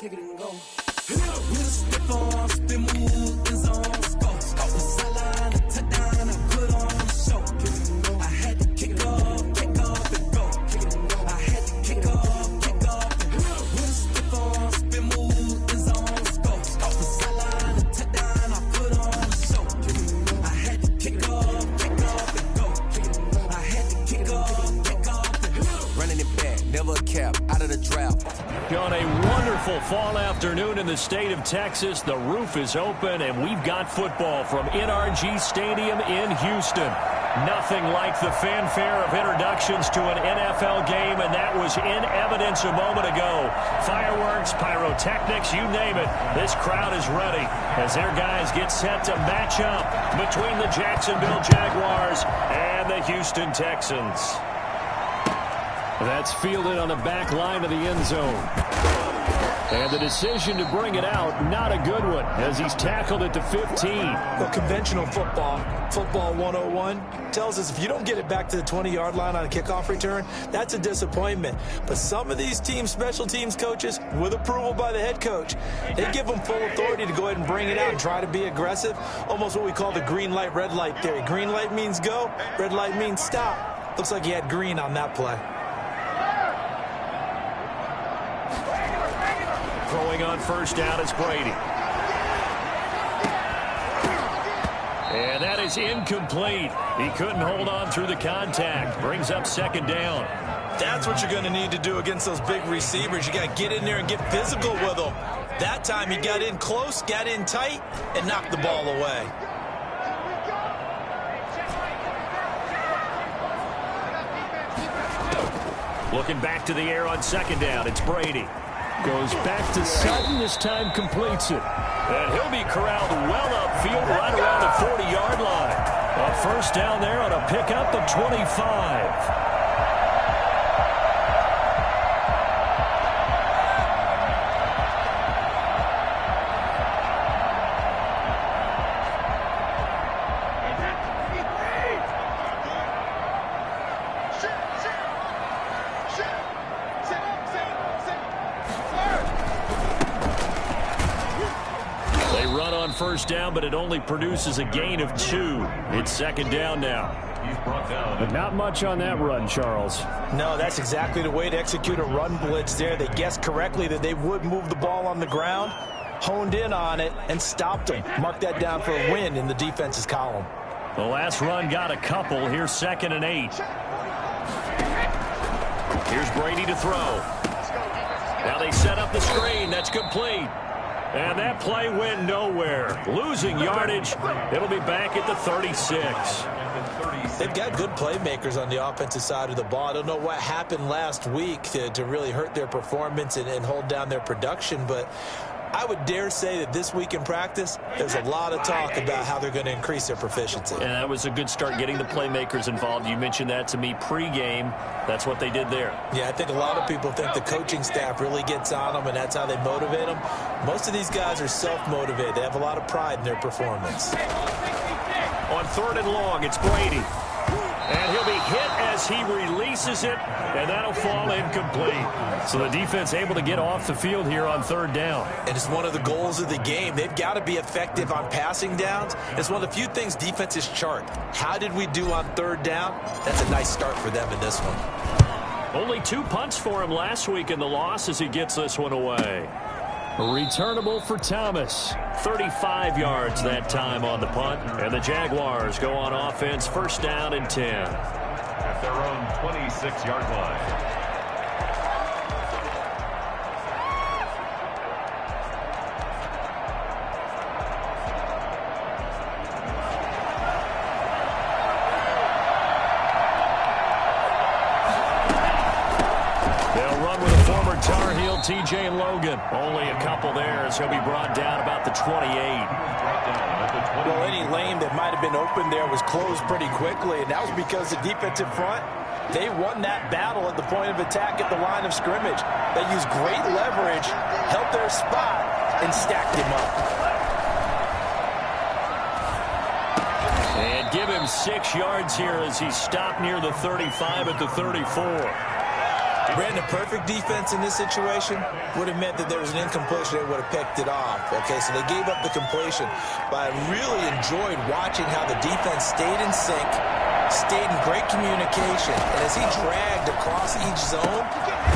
kick it and go. With a stiff arm, spin move, in zone, score. The sideline, a touchdown, I put on the show. I had to kick off and go. I had to kick off and go. With a stiff arm, spin move, in zone, score. The sideline, a touchdown, I put on the show. I had to kick off and go. I had to kick off and go. Running it back, never a cap, out of the drought. On a wonderful fall afternoon in the state of Texas, the roof is open, and we've got football from NRG Stadium in Houston. Nothing like the fanfare of introductions to an NFL game, and that was in evidence a moment ago. Fireworks, pyrotechnics, you name it. This crowd is ready as their guys get set to match up between the Jacksonville Jaguars and the Houston Texans. That's fielded on the back line of the end zone. And the decision to bring it out, not a good one, as he's tackled at the 15. Well, conventional football 101, tells us if you don't get it back to the 20-yard line on a kickoff return, that's a disappointment. But some of these teams, special teams coaches, with approval by the head coach, they give them full authority to go ahead and bring it out and try to be aggressive, almost what we call the green light, red light theory. Green light means go, red light means stop. Looks like he had green on that play. Throwing on first down is Brady. And that is incomplete. He couldn't hold on through the contact. Brings up second down. That's what you're going to need to do against those big receivers. You got to get in there and get physical with them. That time he got in close, got in tight, and knocked the ball away. Looking back to the air on second down, it's Brady. Goes back to Sutton, this time completes it. And he'll be corralled well upfield right around the 40-yard line. A first down there on a pickup of 25. First down, but it only produces a gain of 2. It's second down now. But not much on that run, Charles. No, that's exactly the way to execute a run blitz there. They guessed correctly that they would move the ball on the ground, honed in on it, and stopped them. Mark that down for a win in the defense's column. The last run got a couple. Here's second and 8. Here's Brady to throw. Now they set up the screen. That's complete. And that play went nowhere. Losing yardage. It'll be back at the 36. They've got good playmakers on the offensive side of the ball. I don't know what happened last week to really hurt their performance and hold down their production, but I would dare say that this week in practice, there's a lot of talk about how they're going to increase their proficiency. And that was a good start, getting the playmakers involved. You mentioned that to me pregame. That's what they did there. Yeah, I think a lot of people think the coaching staff really gets on them, and that's how they motivate them. Most of these guys are self-motivated. They have a lot of pride in their performance. On third and long, it's Brady. And he'll be hit as he releases it, and that'll fall incomplete. So the defense able to get off the field here on third down. And it's one of the goals of the game. They've got to be effective on passing downs. It's one of the few things defenses chart. How did we do on third down? That's a nice start for them in this one. Only 2 punts for him last week in the loss as he gets this one away. Returnable for Thomas. 35 yards that time on the punt. And the Jaguars go on offense, first down and 10. At their own 26-yard line. TJ Logan, only a couple there, so he'll be brought down about the 28. Well, any lane that might have been open there was closed pretty quickly, and that was because the defensive front, they won that battle at the point of attack at the line of scrimmage. They used great leverage, held their spot, and stacked him up. And give him 6 yards here as he stopped near the 35 at the 34. Brandon, perfect defense in this situation would have meant that there was an incompletion. They would have picked it off. Okay, so they gave up the completion. But I really enjoyed watching how the defense stayed in sync, stayed in great communication. And as he dragged across each zone,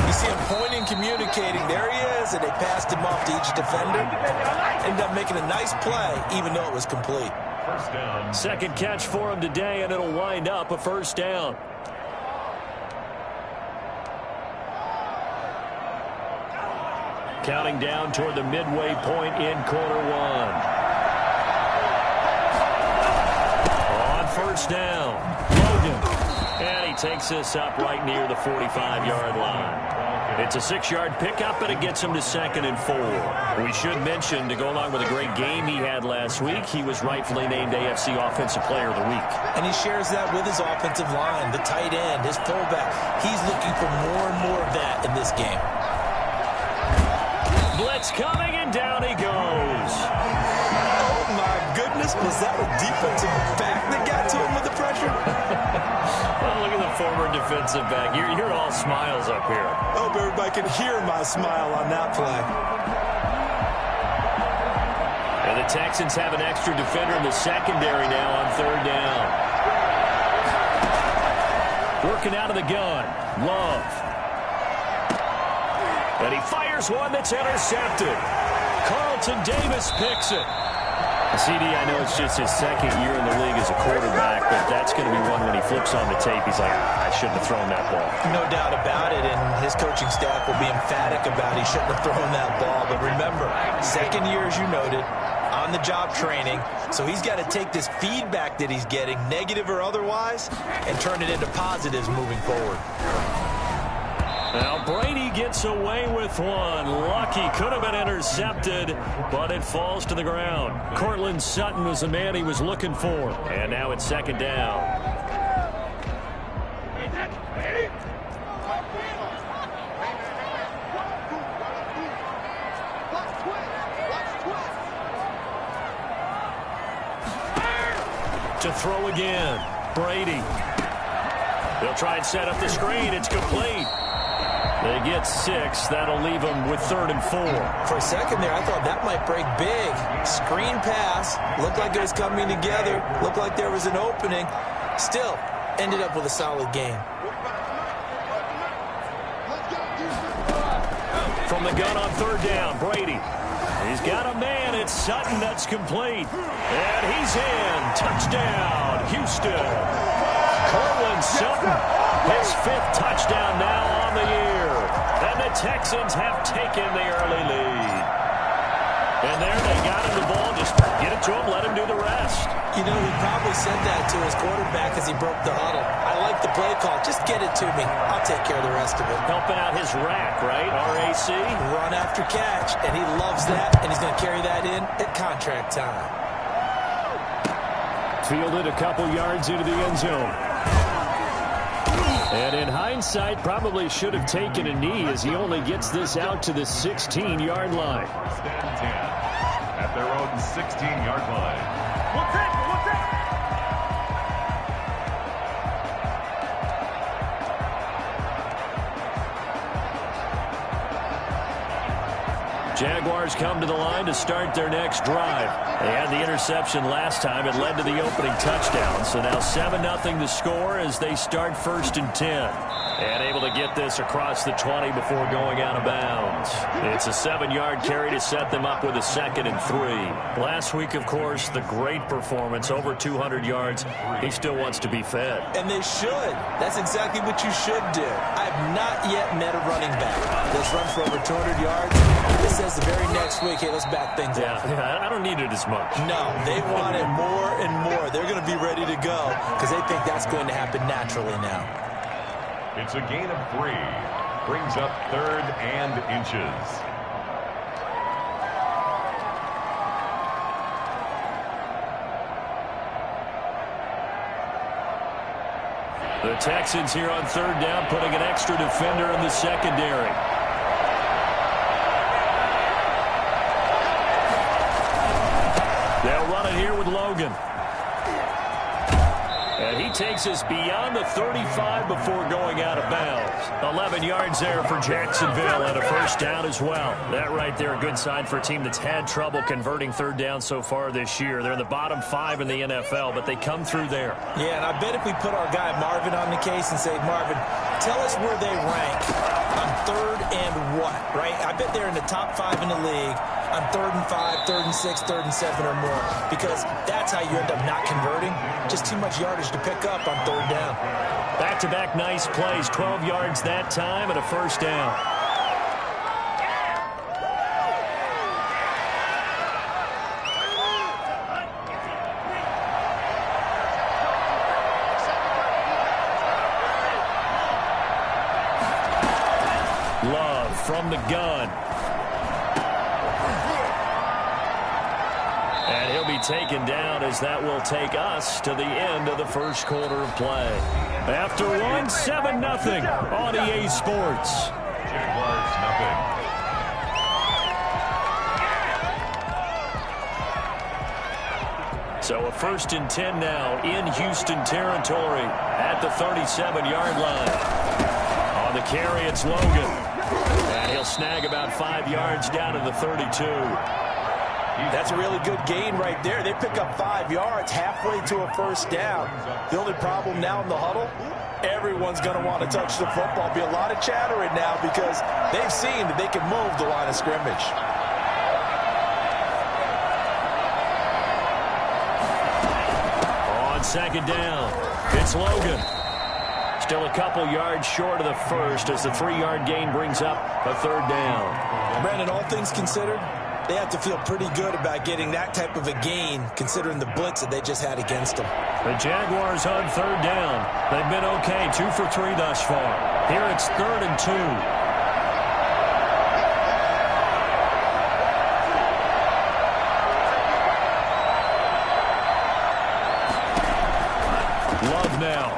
you see him pointing, communicating. There he is, and they passed him off to each defender. Ended up making a nice play, even though it was complete. First down. Second catch for him today, and it'll wind up a first down. Counting down toward the midway point in quarter one. On first down, Logan. And he takes this up right near the 45-yard line. It's a 6-yard pickup, and it gets him to 2nd and 4. We should mention, to go along with a great game he had last week, he was rightfully named AFC Offensive Player of the Week. And he shares that with his offensive line, the tight end, his fullback. He's looking for more and more of that in this game. Blitz coming, and down he goes. Oh, my goodness. Was that a defensive back that got to him with the pressure? Well, look at the former defensive back. You're all smiles up here. I hope everybody can hear my smile on that play. And the Texans have an extra defender in the secondary now on third down. Working out of the gun. Love. And he fires one that's intercepted. Carlton Davis picks it. CD, I know it's just his second year in the league as a quarterback, but that's going to be one when he flips on the tape, he's like, I shouldn't have thrown that ball. No doubt about it, and his coaching staff will be emphatic about he shouldn't have thrown that ball. But remember, second year, as you noted, on-the-job training, so he's got to take this feedback that he's getting, negative or otherwise, and turn it into positives moving forward. Now Brady gets away with one. Lucky, could have been intercepted, but it falls to the ground. Cortland Sutton was the man he was looking for. And now it's second down. To throw again. Brady. They'll try and set up the screen. It's complete. They get 6. That'll leave them with 3rd and 4. For a second there, I thought that might break big. Screen pass. Looked like it was coming together. Looked like there was an opening. Still, ended up with a solid game. From the gun on third down, Brady. He's got a man. It's Sutton. That's complete. And he's in. Touchdown, Houston. Cortland Sutton, his 5th touchdown now on the year. And the Texans have taken the early lead. And there they got him the ball. Just get it to him, let him do the rest. You know, he probably said that to his quarterback as he broke the huddle. I like the play call. Just get it to me. I'll take care of the rest of it. Helping out his rack, right? RAC. Run after catch. And he loves that. And he's going to carry that in at contract time. Fielded a couple yards into the end zone. And in hindsight, probably should have taken a knee as he only gets this out to the 16-yard line. First and 10 at their own 16-yard line. Jaguars come to the line to start their next drive. They had the interception last time. It led to the opening touchdown. So now 7-0 the score as they start 1st and 10. And able to get this across the 20 before going out of bounds. It's a 7-yard carry to set them up with a 2nd and 3. Last week, of course, the great performance, over 200 yards. He still wants to be fed. And they should. That's exactly what you should do. I've not yet met a running back that's run for over 200 yards. This says the very next week, hey, let's back things up. Yeah, I don't need it as much. No, they want it more and more. They're going to be ready to go because they think that's going to happen naturally now. It's a gain of 3. Brings up 3rd and inches. The Texans here on 3rd down, putting an extra defender in the secondary. They'll run it here with Logan. And he takes us beyond the 35 before going out of bounds. 11 yards there for Jacksonville and a first down as well. That right there, a good sign for a team that's had trouble converting third down so far this year. They're in the bottom 5 in the NFL, but they come through there. Yeah, and I bet if we put our guy Marvin on the case and say, Marvin, tell us where they rank on third and what, right? I bet they're in the top 5 in the league on 3rd and 5, 3rd and 6, 3rd and 7 or more, because that's how you end up not converting. Just too much yardage to pick up on third down. Back-to-back nice plays, 12 yards that time and a first down. Love from the gun. And he'll be taken down as that will take us to the end of the first quarter of play. After one, 7-0 on EA Sports. Jaguars, nothing. So a 1st and 10 now in Houston territory at the 37-yard line. On the carry, it's Logan. And he'll snag about 5 yards down to the 32. That's a really good gain right there. They pick up 5 yards halfway to a first down. The only problem now in the huddle, everyone's going to want to touch the football. Be a lot of chattering now because they've seen that they can move the line of scrimmage. On 2nd down, it's Logan. Still a couple yards short of the first as the 3-yard gain brings up a 3rd down. Brandon, all things considered, they have to feel pretty good about getting that type of a gain considering the blitz that they just had against them. The Jaguars on 3rd down. They've been okay, 2 for 3 thus far. Here it's 3rd and 2. Love now.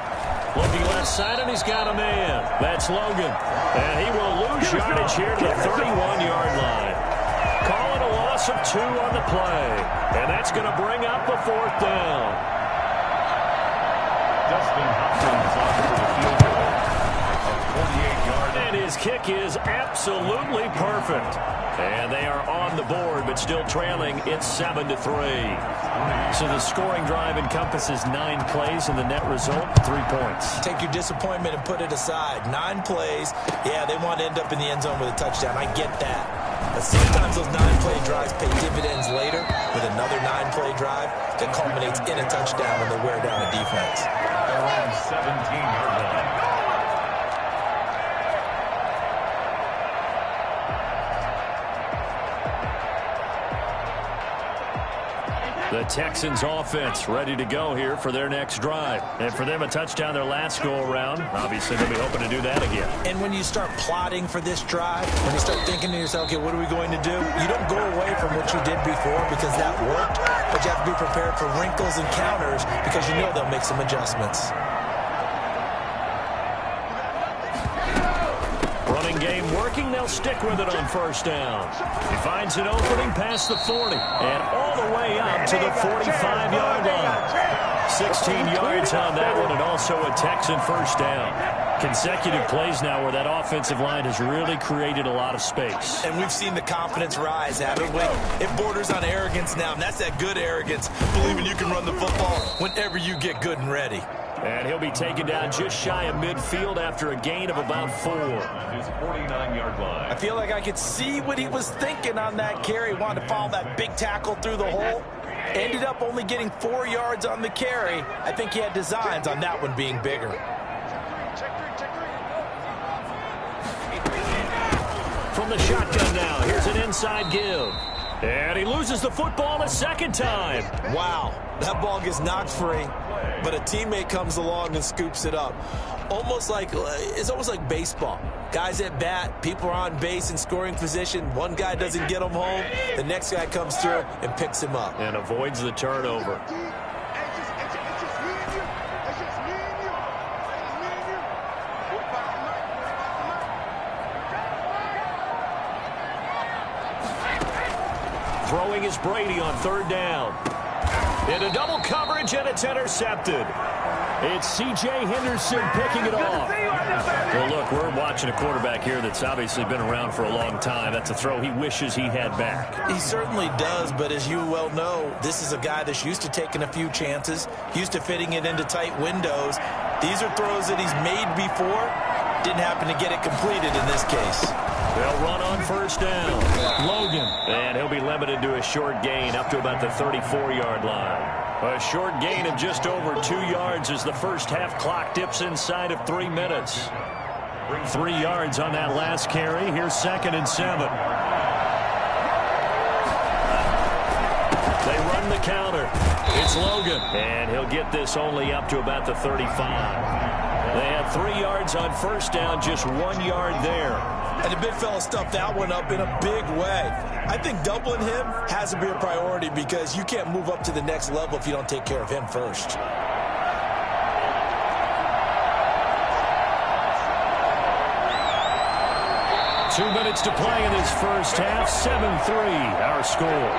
Looking left side, and he's got a man. That's Logan. And he will lose yardage here to the 31-yard line. Calling a loss of 2 on the play. And that's going to bring up a 4th down. Dustin Hopkins on for the field goal. A 48-yard. And his kick is absolutely perfect. And they are on the board, but still trailing. It's 7-3. So the scoring drive encompasses 9 plays, and the net result, 3 points. Take your disappointment and put it aside. 9 plays. Yeah, they want to end up in the end zone with a touchdown. I get that. But sometimes those 9-play drives pay dividends later with another 9-play drive that culminates in a touchdown when they wear down a defense. Their own 17-yard line. The Texans offense ready to go here for their next drive. And for them, a touchdown their last go-around. Obviously, they'll be hoping to do that again. And when you start plotting for this drive, when you start thinking to yourself, okay, what are we going to do? You don't go away from what you did before because that worked, but you have to be prepared for wrinkles and counters because you know they'll make some adjustments. Running game working, they'll stick with it on 1st down. He finds an opening past the 40 and all the way up to the 45-yard line. 16 yards on that one and also a Texan 1st down. Consecutive plays now where that offensive line has really created a lot of space. And we've seen the confidence rise, haven't we? It borders on arrogance now, and that's that good arrogance, believing you can run the football whenever you get good and ready. And he'll be taken down just shy of midfield after a gain of about 4. His 49-yard line. I feel like I could see what he was thinking on that carry. Wanted to follow that big tackle through the hole. Ended up only getting 4 yards on the carry. I think he had designs on that one being bigger. From the shotgun now, here's an inside give. And he loses the football a 2nd time. Wow, that ball gets knocked free, but a teammate comes along and scoops it up. It's almost like baseball. Guys at bat, people are on base in scoring position. One guy doesn't get him home. The next guy comes through and picks him up. And avoids the turnover. Throwing is Brady on 3rd down. Into double coverage, and it's intercepted. It's C.J. Henderson picking it off. Well, look, we're watching a quarterback here that's obviously been around for a long time. That's a throw he wishes he had back. He certainly does, but as you well know, this is a guy that's used to taking a few chances, used to fitting it into tight windows. These are throws that he's made before. Didn't happen to get it completed in this case. They'll run on first down. Logan. And he'll be limited to a short gain up to about the 34-yard line. A short gain of just over 2 yards as the first half clock dips inside of 3 minutes. 3 yards on that last carry. Here's 2nd and 7. They run the counter. It's Logan. And he'll get this only up to about the 35. They had 3 yards on first down, just 1 yard there. And the big fella stuffed that one up in a big way. I think doubling him has to be a priority because you can't move up to the next level if you don't take care of him first. Two minutes to play in this first half. 7-3, our score.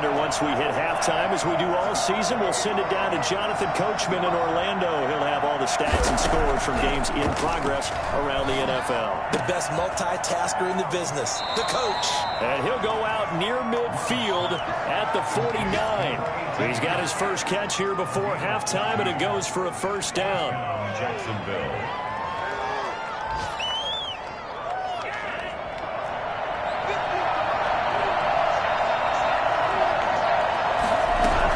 Once we hit halftime, as we do all season, we'll send it down to Jonathan Coachman in Orlando. He'll have all the stats and scores from games in progress around the NFL. The best multitasker in the business, the coach. And he'll go out near midfield at the 49. He's got his first catch here before halftime, and it goes for a first down. Jacksonville.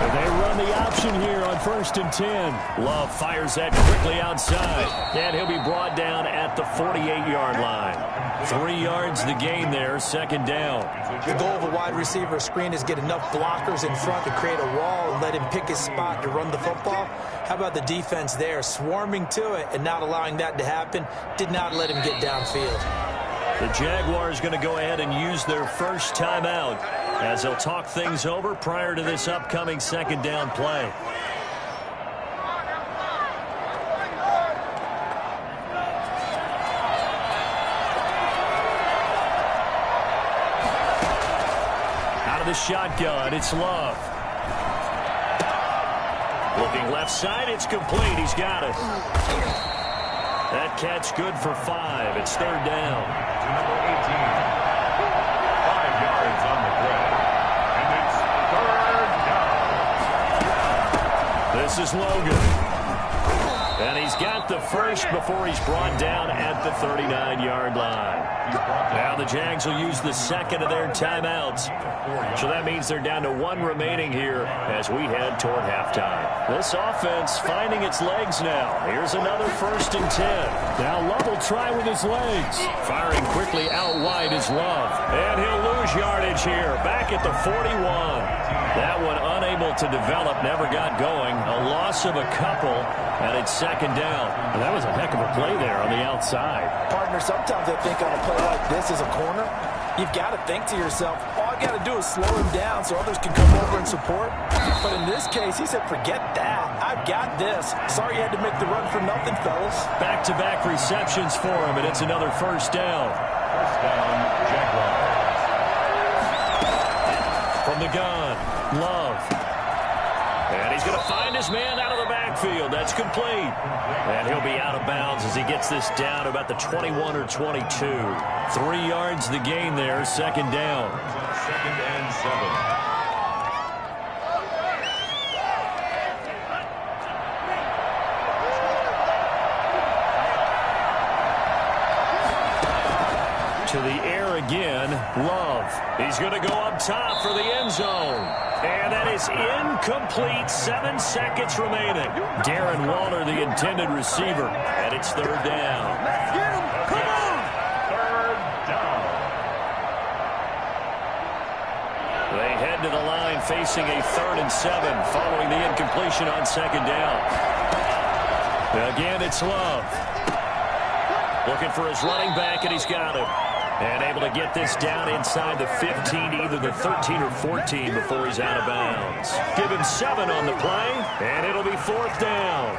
They run the option here on 1st and 10. Love fires that quickly outside. And he'll be brought down at the 48-yard line. 3 yards the gain there, 2nd down. The goal of a wide receiver screen is get enough blockers in front to create a wall and let him pick his spot to run the football. How about the defense there, swarming to it and not allowing that to happen? Did not let him get downfield. The Jaguars going to go ahead and use their first timeout as they'll talk things over prior to this upcoming 2nd down play. Out of the shotgun, it's Love. Looking left side, it's complete. He's got it. That catch good for 5. It's 3rd down. To number 18. 5 yards on the play. And it's 3rd down. This is Logan. And he's got the first before he's brought down at the 39-yard line. Now the Jags will use the 2nd of their timeouts. So that means they're down to 1 remaining here as we head toward halftime. This offense finding its legs now. Here's another 1st and 10. Now Love will try with his legs. Firing quickly out wide is Love. And he'll lose yardage here. Back at the 41. That one unable to develop, never got going. A loss of a couple, and it's 2nd down. And that was a heck of a play there on the outside. Partner, sometimes I think on a play like this as a corner, you've got to think to yourself, all I got to do is slow him down so others can come over and support. But in this case, he said, forget that. I've got this. Sorry you had to make the run for nothing, fellas. Back-to-back receptions for him, and it's another 1st down. 1st down, Jaguars. From the gun, Love. And he's going to find his man out of the backfield. That's complete. And he'll be out of bounds as he gets this down about the 21 or 22. 3 yards the gain there, 2nd down. 2nd and 7. To the air again, Love. He's going to go up top for the end zone. And that is incomplete. 7 seconds remaining. Darren Waller, the intended receiver. And it's 3rd down. Get him! Come on! 3rd down. They head to the line facing a 3rd and 7 following the incompletion on 2nd down. Again, it's Love. Looking for his running back, and he's got him. And able to get this down inside the 15, either the 13 or 14 before he's out of bounds. Give him 7 on the play, and it'll be 4th down.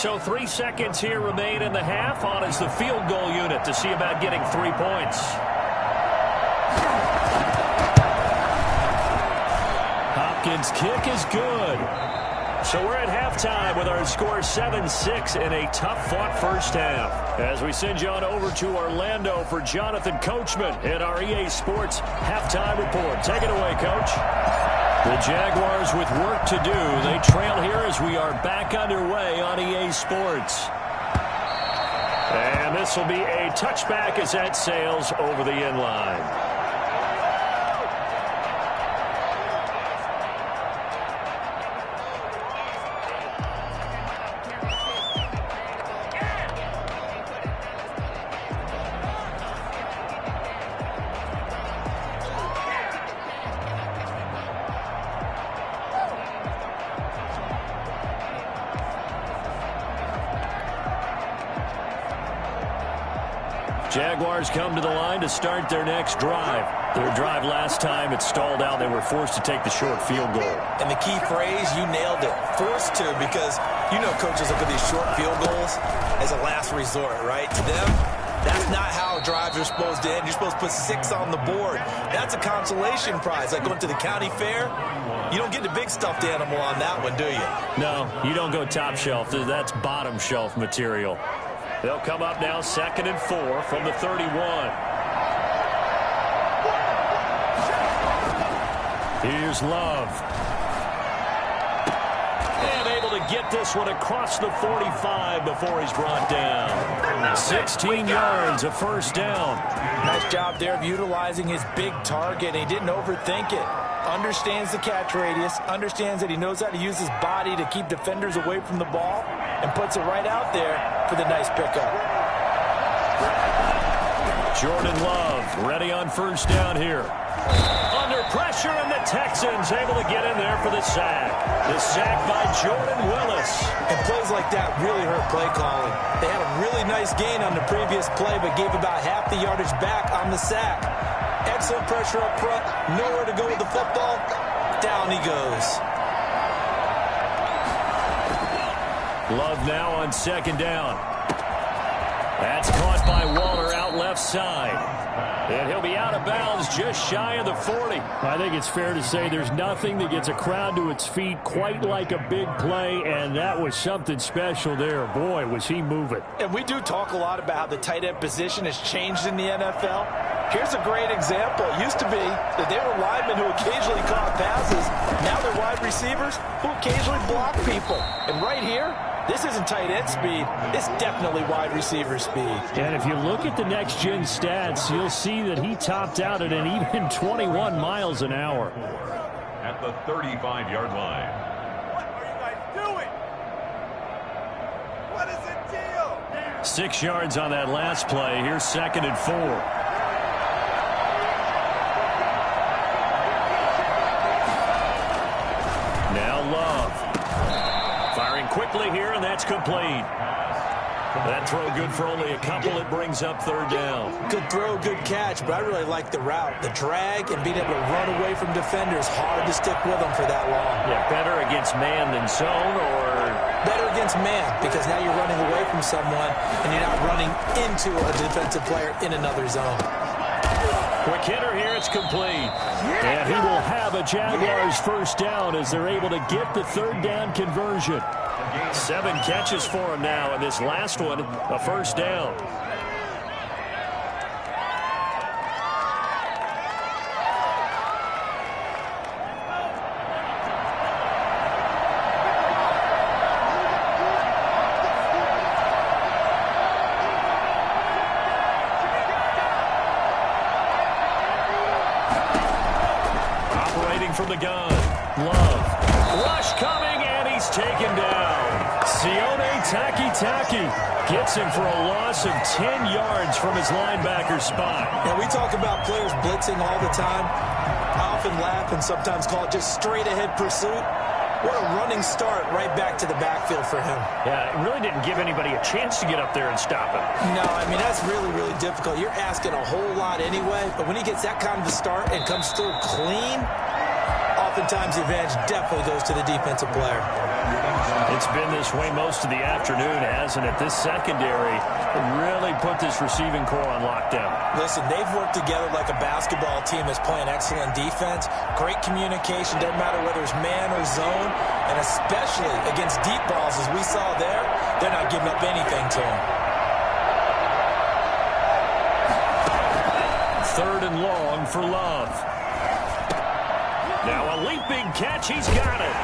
So 3 seconds here remain in the half. On is the field goal unit to see about getting 3 points. Hopkins' kick is good. So we're at halftime with our score 7-6 in a tough-fought first half. As we send you on over to Orlando for Jonathan Coachman in our EA Sports Halftime Report. Take it away, Coach. The Jaguars with work to do. They trail here as we are back underway on EA Sports. And this will be a touchback as that sails over the end line. Jaguars come to the line to start their next drive. Their drive last time, it stalled out. They were forced to take the short field goal. And the key phrase, you nailed it. Forced to, because you know coaches look at these short field goals as a last resort, right? To them, that's not how drives are supposed to end. You're supposed to put 6 on the board. That's a consolation prize. Like going to the county fair, you don't get the big stuffed animal on that one, do you? No, you don't go top shelf. That's bottom shelf material. They'll come up now 2nd and 4 from the 31. Here's Love. And able to get this one across the 45 before he's brought down. 16 yards, a first down. Nice job there of utilizing his big target. He didn't overthink it. Understands the catch radius, understands that he knows how to use his body to keep defenders away from the ball, and puts it right out there for the nice pickup. Jordan Love ready on first down here. Under pressure, and the Texans able to get in there for the sack. The sack by Jordan Willis. And plays like that really hurt play calling. They had a really nice gain on the previous play, but gave about half the yardage back on the sack. Excellent pressure up front. Nowhere to go with the football. Down he goes. Love now on 2nd down. That's caught by Waller out left side. And he'll be out of bounds just shy of the 40. I think it's fair to say there's nothing that gets a crowd to its feet quite like a big play, and that was something special there. Boy, was he moving. And we do talk a lot about how the tight end position has changed in the NFL. Here's a great example. It used to be that they were linemen who occasionally caught passes. Now they're wide receivers who occasionally block people. And right here, this isn't tight end speed. It's definitely wide receiver speed. And if you look at the next-gen stats, you'll see that he topped out at an even 21 miles an hour. At the 35-yard line. What are you guys doing? What is the deal? 6 yards on that last play. Here's 2nd and 4. Quickly here, and that's complete. That throw good for only a couple. It brings up 3rd down. Good throw, good catch, but I really like the route. The drag and being able to run away from defenders. Hard to stick with them for that long. Yeah, better against man than zone, or? Better against man, because now you're running away from someone, and you're not running into a defensive player in another zone. Quick hitter here, it's complete. And he will have a Jaguars first down as they're able to get the 3rd down conversion. 7 catches for him now, and this last one, a first down. Operating from the gun, Love. Rush coming, and he's taken down. Sione Taki gets him for a loss of 10 yards from his linebacker spot. Now, we talk about players blitzing all the time. I often laugh and sometimes call it just straight-ahead pursuit. What a running start right back to the backfield for him. Yeah, it really didn't give anybody a chance to get up there and stop him. No, I mean, that's really, really difficult. You're asking a whole lot anyway, but when he gets that kind of a start and comes through clean, oftentimes the advantage definitely goes to the defensive player. It's been this way most of the afternoon, hasn't it? This secondary really put this receiving core on lockdown. Listen, they've worked together like a basketball team that's playing excellent defense. Great communication, doesn't matter whether it's man or zone, and especially against deep balls, as we saw there, they're not giving up anything to them. 3rd and long for Love. Now a leaping catch. He's got it.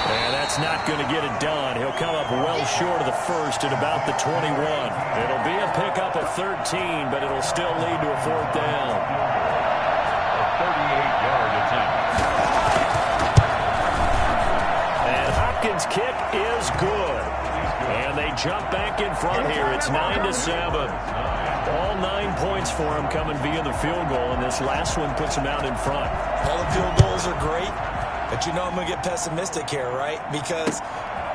And that's not going to get it done. He'll come up well short of the first at about the 21. It'll be a pickup of 13, but it'll still lead to a 4th down. A 38-yard attempt. And Hopkins' kick is good. And they jump back in front here. It's 9-7. All 9 points for him coming via the field goal, and this last one puts him out in front. All the field goals are great, but you know I'm going to get pessimistic here, right? Because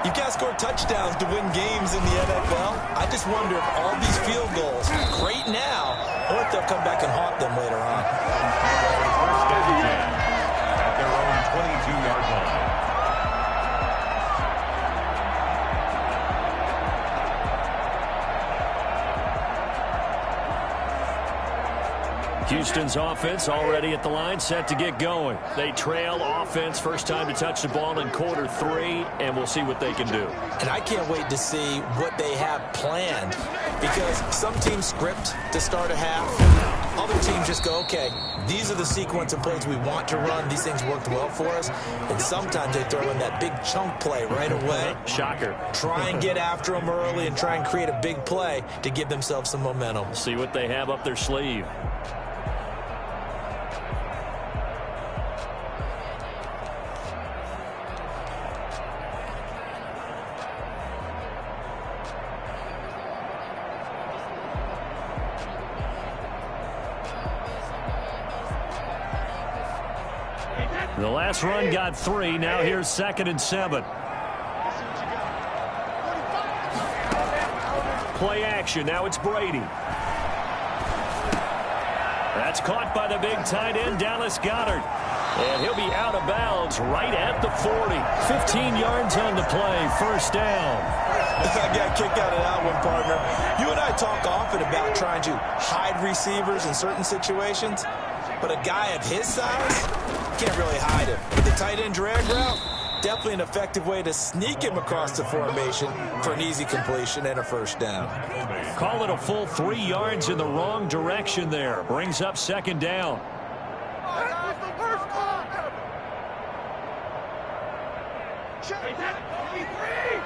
you've got to score touchdowns to win games in the NFL. I just wonder if all these field goals are great now, or if they'll come back and haunt them later on. First and 10 at their own 22-yard line. Houston's offense already at the line, set to get going. They trail offense, first time to touch the ball in quarter 3, and we'll see what they can do. And I can't wait to see what they have planned, because some teams script to start a half. Other teams just go, okay, these are the sequence of plays we want to run. These things worked well for us. And sometimes they throw in that big chunk play right away. Shocker. Try and get after them early and try and create a big play to give themselves some momentum. See what they have up their sleeve. The last run got 3. Now here's 2nd and 7. Play action. Now it's Brady. That's caught by the big tight end, Dallas Goedert. And he'll be out of bounds right at the 40. 15 yards on the play. First down. I got kicked out of that one, partner. You and I talk often about trying to hide receivers in certain situations. But a guy of his size can't really hide him. But the tight end drag route, definitely an effective way to sneak him across the formation for an easy completion and a first down. Call it a full 3 yards in the wrong direction there. Brings up 2nd down. That was the worst call ever. Check that. 23.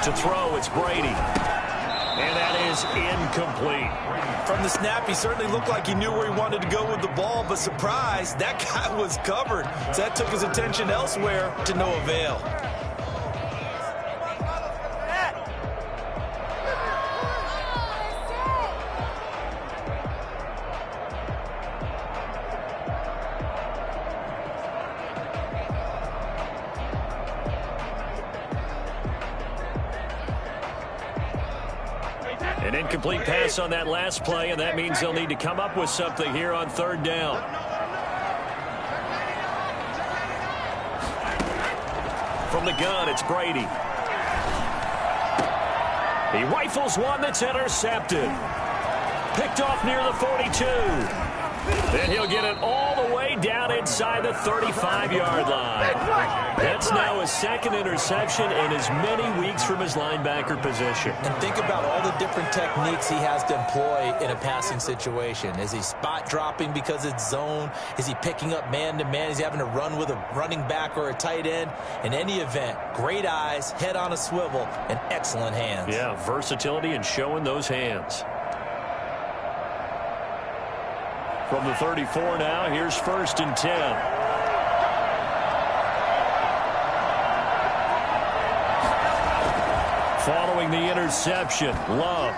To throw, it's Brady. And that is incomplete. From the snap, he certainly looked like he knew where he wanted to go with the ball, but surprise, that guy was covered. So that took his attention elsewhere to no avail. An incomplete pass on that last play, and that means they'll need to come up with something here on 3rd down. From the gun, it's Brady. He rifles one that's intercepted. Picked off near the 42. Then he'll get it all the way down inside the 35-yard line. That's now his 2nd interception in as many weeks from his linebacker position. And think about all the different techniques he has to employ in a passing situation. Is he spot dropping because it's zone? Is he picking up man-to-man? Is he having to run with a running back or a tight end? In any event, great eyes, head on a swivel, and excellent hands. Yeah, versatility and showing those hands. From the 34 now, here's 1st and 10. Following the interception, Love.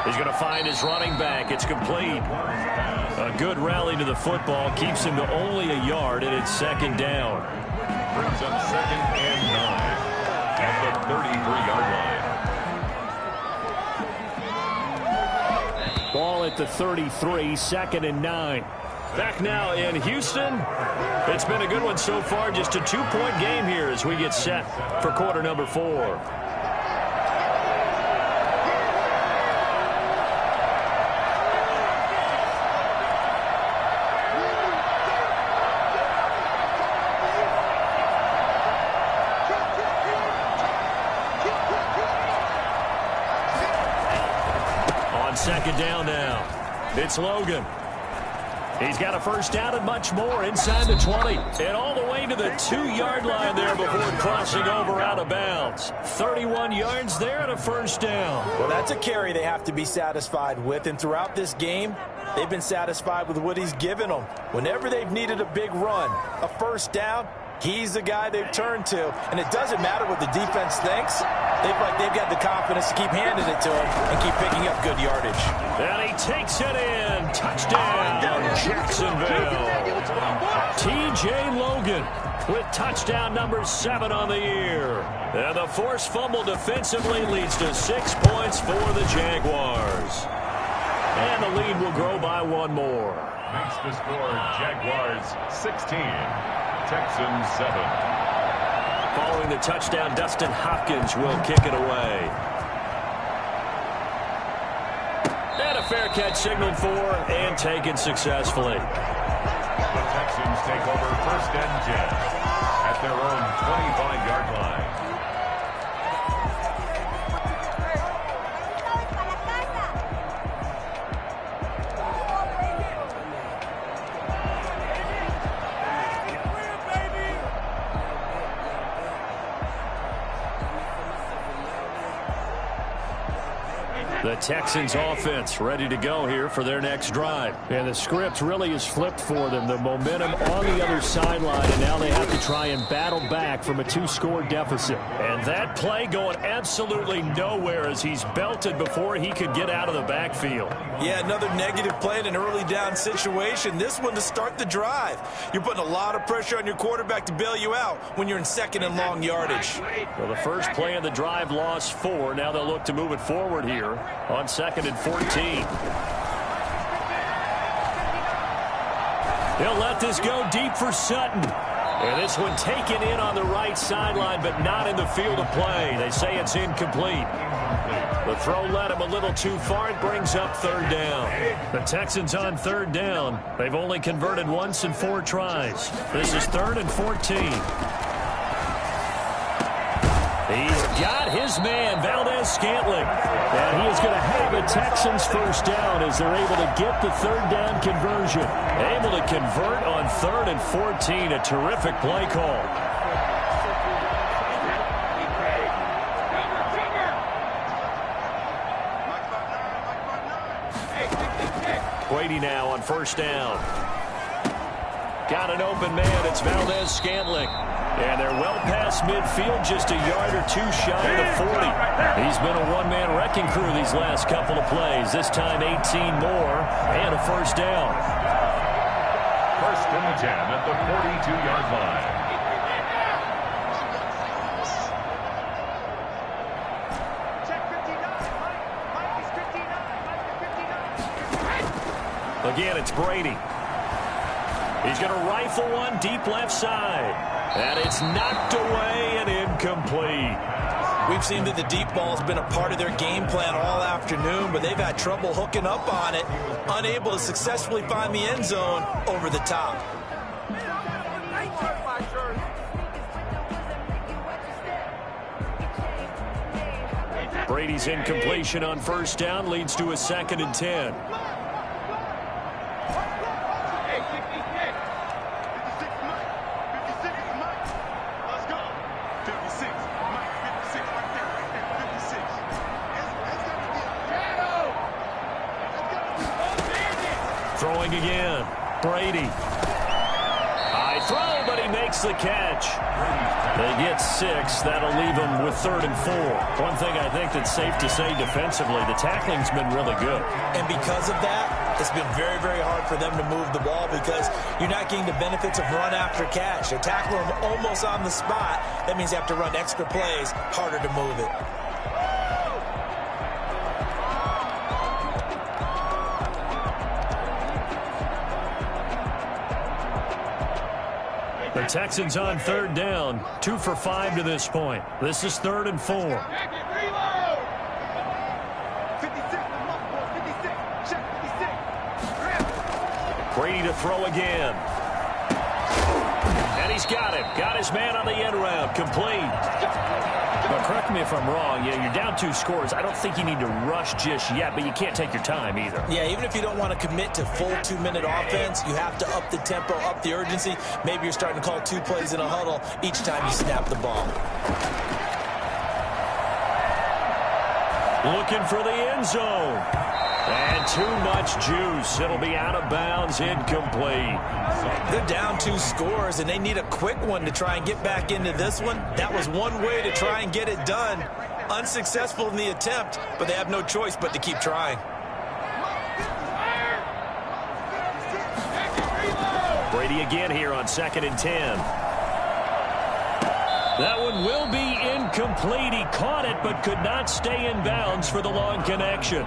He's going to find his running back. It's complete. A good rally to the football keeps him to only a yard, and it's 2nd down. Brings up 2nd and 9. the 33-yard line. Ball at the 33, 2nd and 9. Back now in Houston. It's been a good one so far. Just a 2-point game here as we get set for quarter number 4. On 2nd down now, it's Logan. He's got a first down and much more inside the 20. And all the way to the 2-yard line there before crossing over out of bounds. 31 yards there and a first down. Well, that's a carry they have to be satisfied with. And throughout this game, they've been satisfied with what he's given them. Whenever they've needed a big run, a first down, he's the guy they've turned to. And it doesn't matter what the defense thinks. They've got the confidence to keep handing it to him and keep picking up good yardage. And he takes it in. Touchdown, Jacksonville. T.J. Logan with touchdown number 7 on the year. And the forced fumble defensively leads to 6 points for the Jaguars. And the lead will grow by 1 more. Makes the score Jaguars 16, Texans 7. Following the touchdown, Dustin Hopkins will kick it away. And a fair catch signaled for and taken successfully. The Texans take over 1st and 10 at their own 25-yard line. The Texans offense ready to go here for their next drive. And the script really is flipped for them. The momentum on the other sideline, and now they have to try and battle back from a 2-score deficit. And that play going absolutely nowhere as he's belted before he could get out of the backfield. Yeah, another negative play in an early down situation. This one to start the drive. You're putting a lot of pressure on your quarterback to bail you out when you're in 2nd and long yardage. Well, the first play of the drive lost 4. Now they'll look to move it forward here on 2nd and 14. He'll let this go deep for Sutton. And this one taken in on the right sideline, but not in the field of play. They say it's incomplete. The throw led him a little too far. It brings up 3rd down. The Texans on 3rd down. They've only converted once in 4 tries. This is 3rd and 14. He's got his man, Valdez-Scantling. And he is going to have a Texans first down as they're able to get the 3rd down conversion. Able to convert on 3rd and 14. A terrific play call. Brady now on 1st down. Got an open man. It's Valdez-Scantling. And they're well past midfield, just a yard or 2 shy of the 40. He's been a one-man wrecking crew these last couple of plays. This time 18 more and a first down. 1st and 10 at the 42-yard line. Again, it's Brady. He's going to rifle one deep left side. And it's knocked away and incomplete. We've seen that the deep ball has been a part of their game plan all afternoon, but they've had trouble hooking up on it, unable to successfully find the end zone over the top. Brady's incompletion on 1st down leads to a 2nd and 10. Throwing again. Brady. High throw, but he makes the catch. They get 6. That'll leave them with 3rd and 4. One thing I think that's safe to say defensively, the tackling's been really good. And because of that, It's been very, very hard for them to move the ball because you're not getting the benefits of run after catch. They're tackling them almost on the spot. That means you have to run extra plays, harder to move it. The Texans on third down, 2 for 5 to this point. This is 3rd and 4. Brady to throw again. And he's got him. Got his man on the end round. Complete. But correct me if I'm wrong. Yeah, you're down 2 scores. I don't think you need to rush just yet, but you can't take your time either. Yeah, even if you don't want to commit to full 2-minute offense, you have to up the tempo, up the urgency. Maybe you're starting to call 2 plays in a huddle each time you snap the ball. Looking for the end zone. And too much juice. It'll be out of bounds, incomplete. They're down 2 scores, and they need a quick one to try and get back into this one. That was one way to try and get it done. Unsuccessful in the attempt, but they have no choice but to keep trying. Brady again here on 2nd and 10. That one will be incomplete. He caught it but could not stay in bounds for the long connection.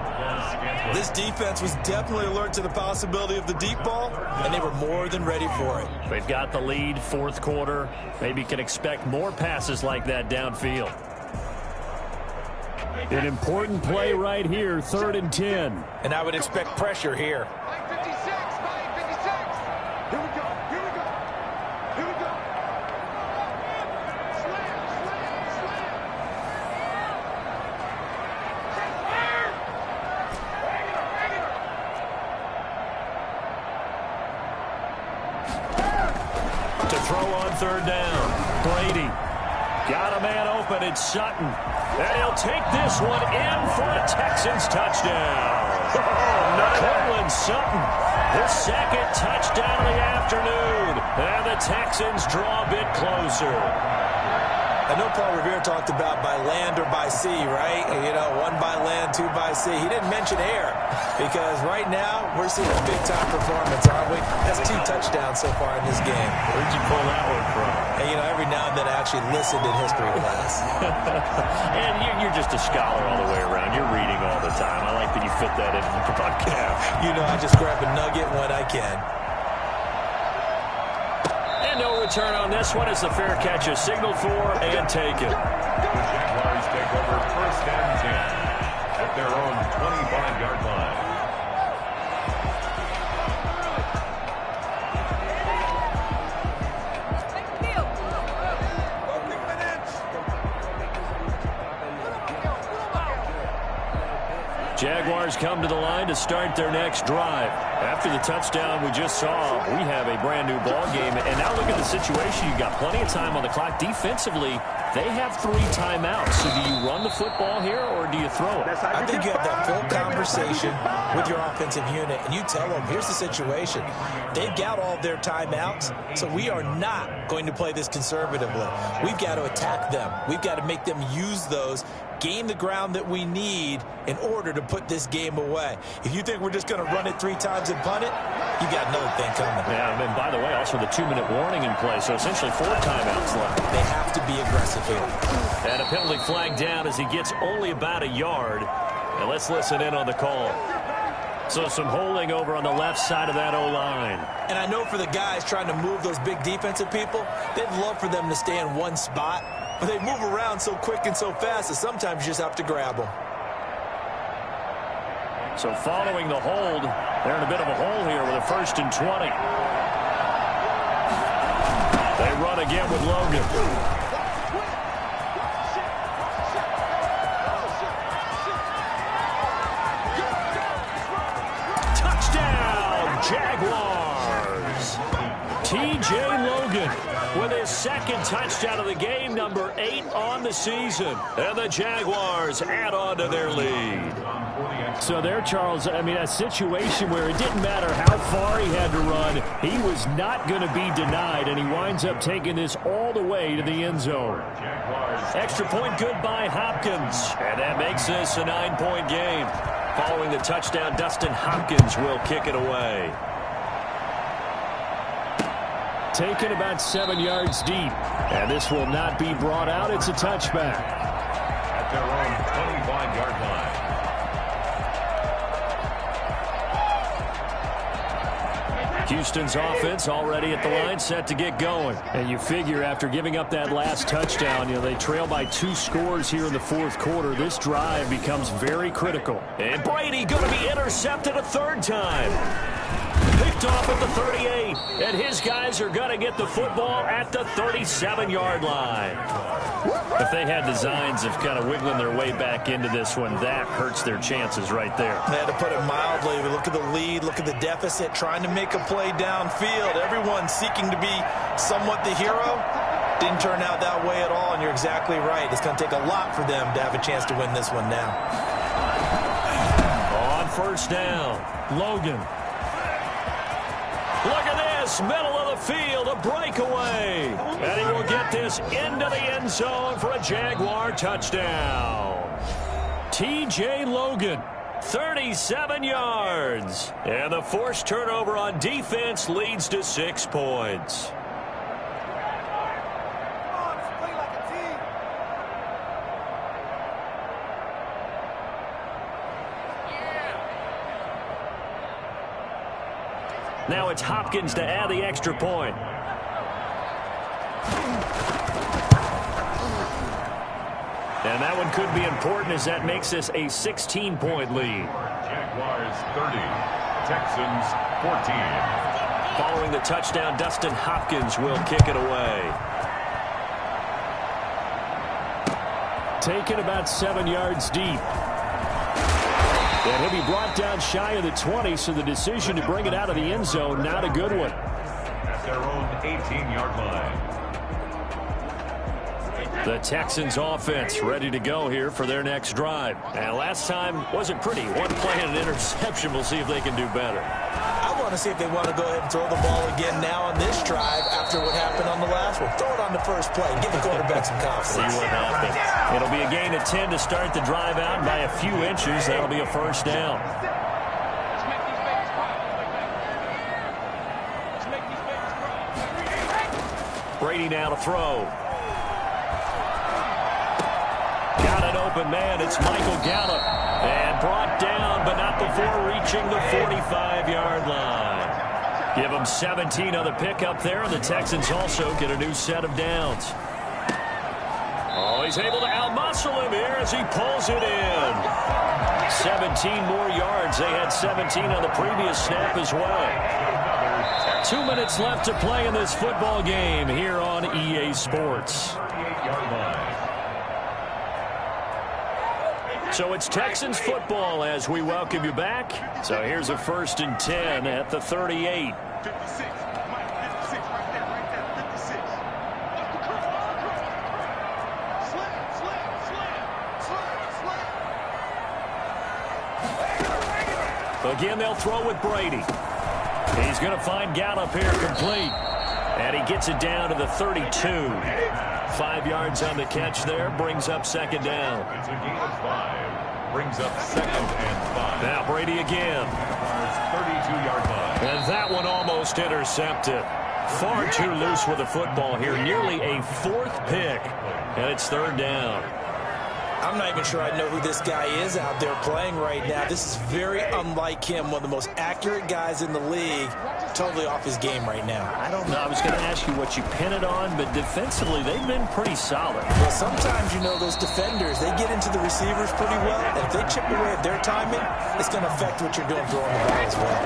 This defense was definitely alert to the possibility of the deep ball, and they were more than ready for it. They've got the lead, 4th quarter. Maybe can expect more passes like that downfield. An important play right here, 3rd and 10. And I would expect pressure here. Throw on 3rd down. Brady got a man open. It's Sutton. And he'll take this one in for a Texans touchdown. Cortland Sutton, his 2nd touchdown of the afternoon. And the Texans draw a bit closer. I know Paul Revere talked about by land or by sea, right? You know, 1 by land, 2 by sea. He didn't mention air because right now we're seeing a big-time performance, aren't we? That's 2 touchdowns so far in this game. Where'd you pull that one from? And, you know, every now and then I actually listened in history class. And you're just a scholar all the way around. You're reading all the time. I like that you fit that in the podcast. You know, I just grab a nugget when I can. No return on this one as the fair catch is signaled for and taken. The Jaguars take over 1st and 10 at their own 25-yard line. Jaguars come to the line to start their next drive. After the touchdown we just saw, we have a brand new ball game. And now look at the situation. You've got plenty of time on the clock. Defensively, they have 3 timeouts. So do you run the football here or do you throw it? I think you have that full conversation with your offensive unit, and you tell them, here's the situation. They've got all their timeouts, so we are not going to play this conservatively. We've got to attack them. We've got to make them use those, gain the ground that we need in order to put this game away. If you think we're just going to run it 3 times and punt it, you got another thing coming. Yeah, and by the way, also the 2-minute warning in play, so essentially 4 timeouts left. They have to be aggressive here. And a penalty flag down as he gets only about a yard. And let's listen in on the call. So some holding over on the left side of that O-line. And I know for the guys trying to move those big defensive people, they'd love for them to stay in one spot. But they move around so quick and so fast that sometimes you just have to grab them. So following the hold, they're in a bit of a hole here with a 1st and 20. They run again with Logan. Jaguars. T.J. Logan with his 2nd touchdown of the game, number 8 on the season. And the Jaguars add on to their lead. So there, Charles, I mean, a situation where it didn't matter how far he had to run, he was not going to be denied, and he winds up taking this all the way to the end zone. Extra point good by Hopkins, and that makes this a 9-point game. Following the touchdown, Dustin Hopkins will kick it away. Taken about 7 yards deep. And this will not be brought out. It's a touchback. At their own 25-yard line. Houston's offense already at the line, set to get going. And you figure after giving up that last touchdown, they trail by 2 scores here in the fourth quarter. This drive becomes very critical. And Brady going to be intercepted a third time. Picked off at the 38. And his guys are going to get the football at the 37-yard line. If they had designs of kind of wiggling their way back into this one, that hurts their chances right there. They had to put it mildly. We look at the lead, look at the deficit, trying to make a play downfield. Everyone seeking to be somewhat the hero. Didn't turn out that way at all, and you're exactly right. It's going to take a lot for them to have a chance to win this one now. On first down, Logan. Look at this, middle of the field, a breakaway. And he will get this into the end zone for a Jaguar touchdown. T.J. Logan, 37 yards. And the forced turnover on defense leads to 6 points. Now it's Hopkins to add the extra point. And that one could be important as that makes this a 16-point lead. Jaguars 30, Texans 14. Following the touchdown, Dustin Hopkins will kick it away. Taken about 7 yards deep. And he'll be brought down shy of the 20, so the decision to bring it out of the end zone, not a good one. At their own 18-yard line. The Texans offense ready to go here for their next drive. And last time wasn't pretty. One play and an interception. We'll see if they can do better. I want to see if they want to go ahead and throw the ball again now on this drive after what happened on the last one. Throw it on the first play. Give the quarterback some confidence. See what happens. It'll be a gain of 10 to start the drive out by a few inches. That'll be a first down. Brady now to throw. Got an open man. It's Michael Gallup. And brought down, but not before reaching the 45-yard line. Give them 17 on the pickup there, and the Texans also get a new set of downs. Oh, he's able to outmuscle him here as he pulls it in. 17 more yards. They had 17 on the previous snap as well. 2 minutes left to play in this football game here on EA Sports. 38-yard line. So it's Texans football as we welcome you back. So here's a 1st and 10 at the 38. 56. Mike, 56 right there, 56. Slam. Again, they'll throw with Brady. He's going to find Gallup here complete. And he gets it down to the 32. 5 yards on the catch there, brings up second down. It's a gain of 5. Brings up 2nd and 5. Now Brady again. 32-yard line. And that one almost intercepted. Far too loose with the football here. Nearly a 4th pick. And it's 3rd down. I'm not even sure I know who this guy is out there playing right now. This is very unlike him, one of the most accurate guys in the league. Totally off his game right now. I don't know. I was going to ask you what you pin it on, but defensively, they've been pretty solid. Well, sometimes, those defenders, they get into the receivers pretty well, and if they chip away at their timing, it's going to affect what you're doing throwing the ball as well.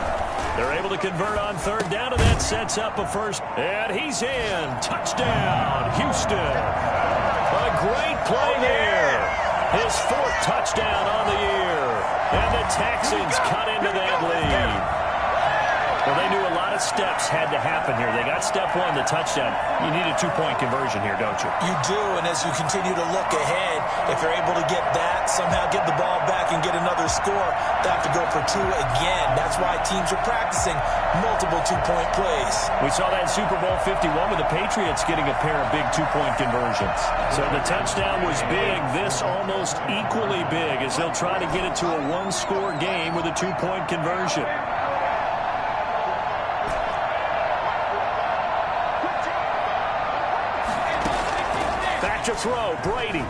They're able to convert on 3rd down, and that sets up a first. And he's in. Touchdown, Houston. A great play there. His 4th touchdown on the year. And the Texans cut into that lead. Well, they knew a lot of steps had to happen here. They got step 1, the touchdown. You need a 2-point conversion here, don't you? You do, and as you continue to look ahead, if you're able to get that, somehow get the ball back and get another score, they have to go for 2 again. That's why teams are practicing multiple two-point plays. We saw that Super Bowl 51 with the Patriots getting a pair of big two-point conversions. So the touchdown was big. This almost equally big as they'll try to get it to a one-score game with a two-point conversion. Back to throw, Brady.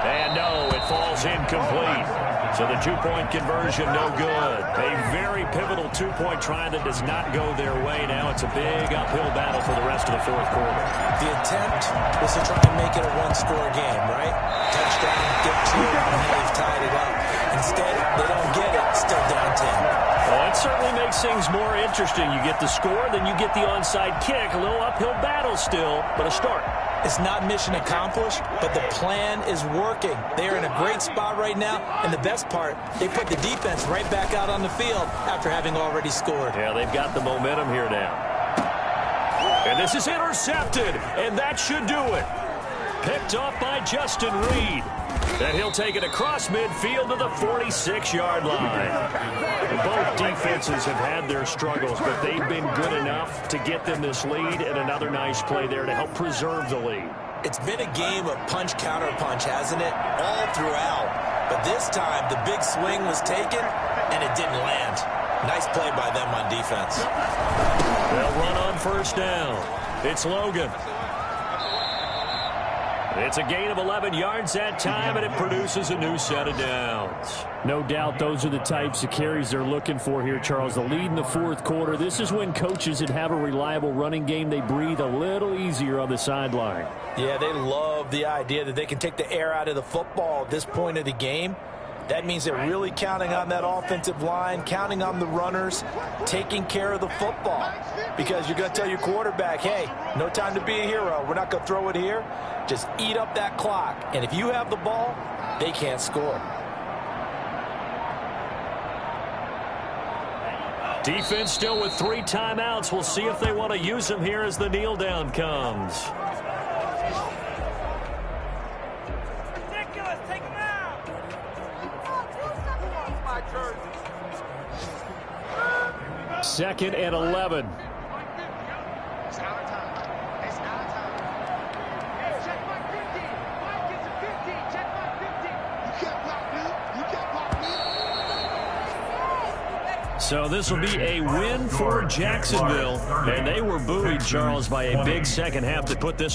And no, it falls incomplete. So the two-point conversion, no good. A very pivotal two-point try that does not go their way. Now it's a big uphill battle for the rest of the fourth quarter. The attempt was to try and make it a one-score game, right? Touchdown, get two, and they've tied it up. Instead, they don't get it, still down 10. Well, it certainly makes things more interesting. You get the score, then you get the onside kick. A little uphill battle still, but a start. It's not mission accomplished, but the plan is working. They're in a great spot right now, and the best part, they put the defense right back out on the field after having already scored. Yeah, they've got the momentum here now. And this is intercepted, and that should do it. Picked off by Justin Reed. And he'll take it across midfield to the 46-yard line. Both defenses have had their struggles, but they've been good enough to get them this lead, and another nice play there to help preserve the lead. It's been a game of punch-counter-punch, hasn't it? All throughout. But this time, the big swing was taken, and it didn't land. Nice play by them on defense. They'll run on first down. It's Logan. It's a gain of 11 yards that time, and it produces a new set of downs. No doubt those are the types of carries they're looking for here, Charles. The lead in the fourth quarter. This is when coaches that have a reliable running game, they breathe a little easier on the sideline. Yeah, they love the idea that they can take the air out of the football at this point of the game. That means they're really counting on that offensive line, counting on the runners, taking care of the football. Because you're going to tell your quarterback, hey, no time to be a hero. We're not going to throw it here. Just eat up that clock. And if you have the ball, they can't score. Defense still with 3 timeouts. We'll see if they want to use them here as the kneel down comes. Ridiculous. Take him out. My turn. 2nd and 11. It's out of time. It's out of time. Check my 50. Mike gets a 50. Check my 50. You can't block me. You can't block me. So this will be a win for Jacksonville. And they were buoyed, Charles, by a big second half that put this